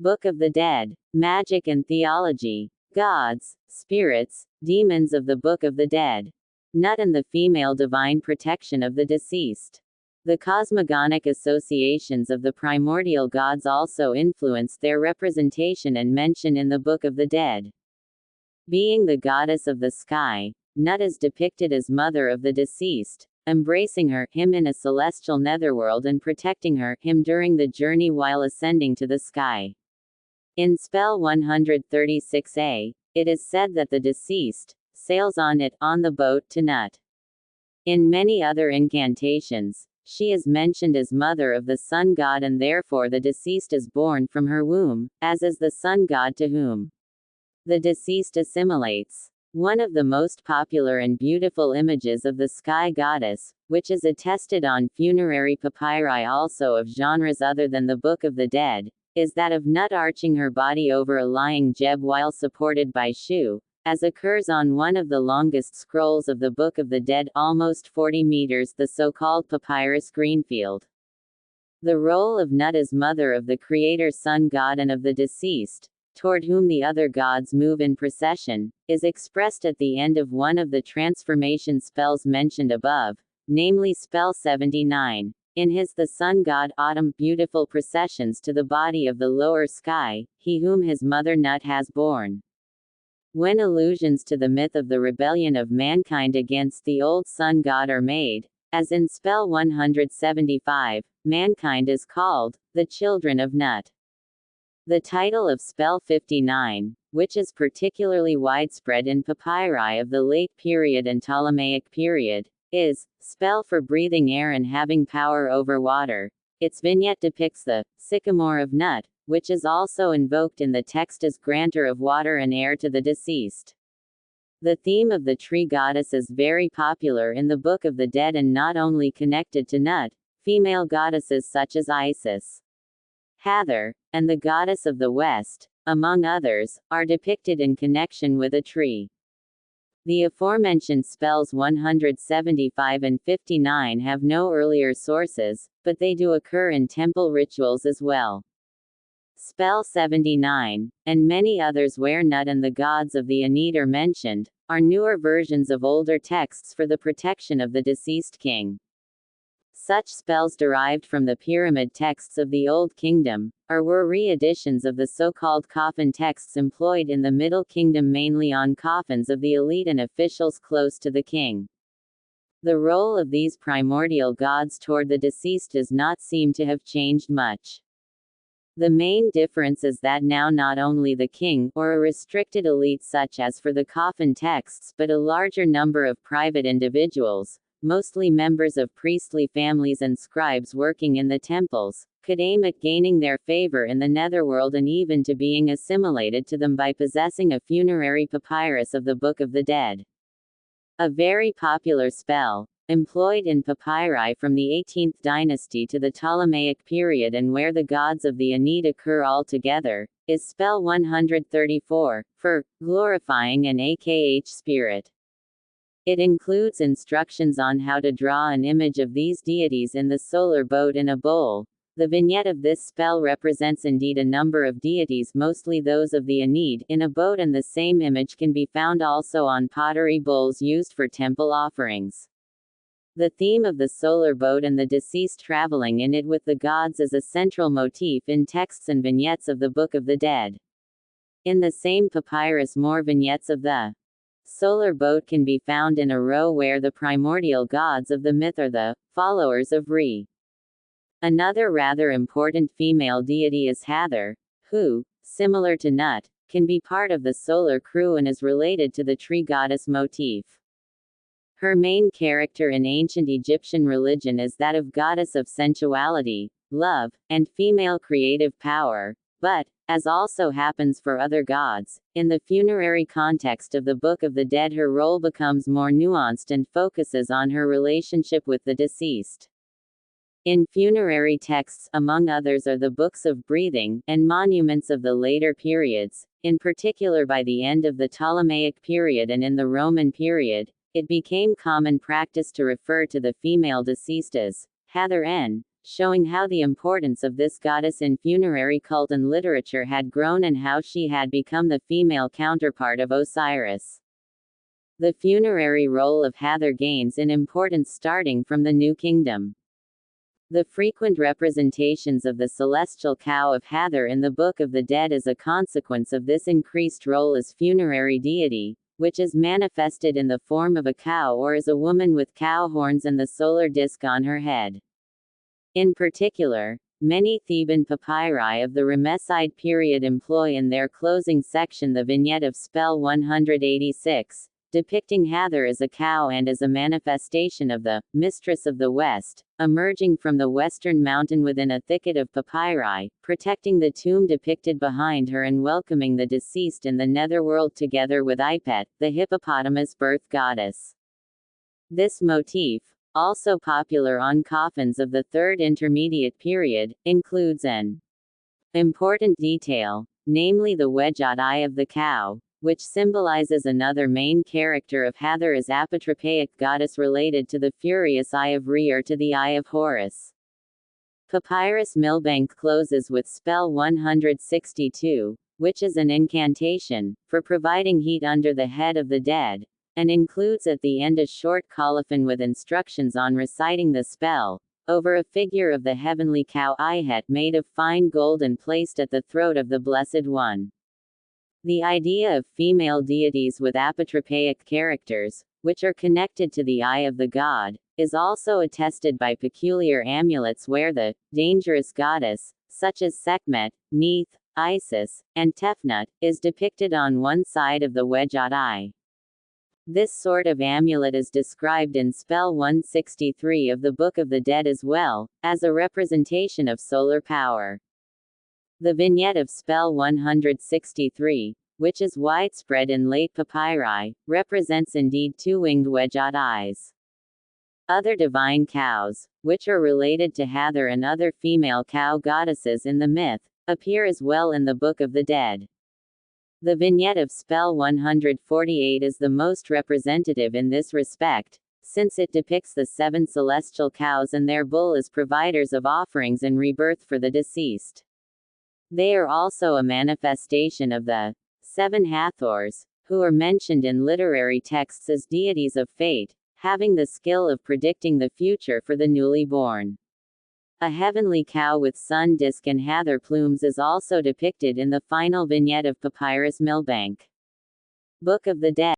Book of the Dead, Magic and Theology, Gods, Spirits, Demons of the Book of the Dead. Nut and the Female Divine Protection of the Deceased. The cosmogonic associations of the primordial gods also influenced their representation and mention in the Book of the Dead. Being the goddess of the sky, Nut is depicted as mother of the deceased, embracing him in a celestial netherworld and protecting him during the journey while ascending to the sky. In spell 136a, it is said that the deceased sails on the boat to Nut. In many other incantations, she is mentioned as mother of the sun god, and therefore the deceased is born from her womb, as is the sun god to whom the deceased assimilates. One of the most popular and beautiful images of the sky goddess, which is attested on funerary papyri also of genres other than the Book of the Dead, is that of Nut arching her body over a lying Jeb while supported by Shu, as occurs on one of the longest scrolls of the Book of the Dead, almost 40 meters, the so-called Papyrus Greenfield. The role of Nut as mother of the creator sun god and of the deceased, toward whom the other gods move in procession, is expressed at the end of one of the transformation spells mentioned above, namely spell 79. In his the sun god Autumn, beautiful processions to the body of the lower sky, he whom his mother Nut has borne. When allusions to the myth of the rebellion of mankind against the old sun god are made, as in spell 175, mankind is called the children of Nut. The title of spell 59, which is particularly widespread in papyri of the late period and Ptolemaic period, is spell for breathing air and having power over water. Its vignette depicts the sycamore of Nut, which is also invoked in the text as grantor of water and air to the deceased. The theme of the tree goddess is very popular in the Book of the Dead, and not only connected to Nut, female goddesses such as Isis, Hathor, and the goddess of the West, among others, are depicted in connection with a tree. The aforementioned spells 175 and 59 have no earlier sources, but they do occur in temple rituals as well. Spell 79, and many others where Nut and the gods of the Aeneid are mentioned, are newer versions of older texts for the protection of the deceased king. Such spells derived from the pyramid texts of the Old Kingdom, or were re-editions of the so-called coffin texts employed in the Middle Kingdom, mainly on coffins of the elite and officials close to the king. The role of these primordial gods toward the deceased does not seem to have changed much. The main difference is that now not only the king, or a restricted elite such as for the coffin texts, but a larger number of private individuals, mostly members of priestly families and scribes working in the temples, could aim at gaining their favor in the netherworld and even to being assimilated to them by possessing a funerary papyrus of the Book of the Dead. A very popular spell, employed in papyri from the 18th dynasty to the Ptolemaic period and where the gods of the Aeneid occur all together, is spell 134, for glorifying an AKH spirit. It includes instructions on how to draw an image of these deities in the solar boat in a bowl. The vignette of this spell represents indeed a number of deities, mostly those of the Aeneid, in a boat, and the same image can be found also on pottery bowls used for temple offerings. The theme of the solar boat and the deceased traveling in it with the gods is a central motif in texts and vignettes of the Book of the Dead. In the same papyrus, more vignettes of the solar boat can be found in a row where the primordial gods of the myth are the followers of Re. Another rather important female deity is Hathor, who, similar to Nut, can be part of the solar crew and is related to the tree goddess motif. Her main character in ancient Egyptian religion is that of goddess of sensuality, love, and female creative power, but, as also happens for other gods, in the funerary context of the Book of the Dead her role becomes more nuanced and focuses on her relationship with the deceased. In funerary texts, among others, are the books of breathing, and monuments of the later periods, in particular by the end of the Ptolemaic period and in the Roman period. It became common practice to refer to the female deceased as Hathor N, showing how the importance of this goddess in funerary cult and literature had grown and how she had become the female counterpart of Osiris. The funerary role of Hathor gains in importance starting from the New Kingdom. The frequent representations of the celestial cow of Hathor in the Book of the Dead is a consequence of this increased role as funerary deity, which is manifested in the form of a cow or as a woman with cow horns and the solar disk on her head. In particular, many Theban papyri of the Ramesside period employ in their closing section the vignette of Spell 186, depicting Hathor as a cow and as a manifestation of the Mistress of the West, emerging from the western mountain within a thicket of papyri, protecting the tomb depicted behind her and welcoming the deceased in the netherworld together with Ipet, the hippopotamus birth goddess. This motif, also popular on coffins of the Third Intermediate Period, includes an important detail, namely the wedged eye of the cow, which symbolizes another main character of Hathor as apotropaic goddess related to the furious eye of Re or to the eye of Horus. Papyrus Milbank closes with spell 162, which is an incantation, for providing heat under the head of the dead, and includes at the end a short colophon with instructions on reciting the spell, over a figure of the heavenly cow Ihet made of fine gold and placed at the throat of the Blessed One. The idea of female deities with apotropaic characters, which are connected to the eye of the god, is also attested by peculiar amulets where the dangerous goddess, such as Sekhmet, Neith, Isis, and Tefnut, is depicted on one side of the wedged eye. This sort of amulet is described in spell 163 of the Book of the Dead as well, as a representation of solar power. The vignette of spell 163, which is widespread in late papyri, represents indeed two-winged wedged eyes. Other divine cows, which are related to Hathor and other female cow goddesses in the myth, appear as well in the Book of the Dead. The vignette of spell 148 is the most representative in this respect, since it depicts the 7 celestial cows and their bull as providers of offerings and rebirth for the deceased. They are also a manifestation of the 7 Hathors, who are mentioned in literary texts as deities of fate, having the skill of predicting the future for the newly born. A heavenly cow with sun disk and Hathor plumes is also depicted in the final vignette of Papyrus Milbank. Book of the Dead.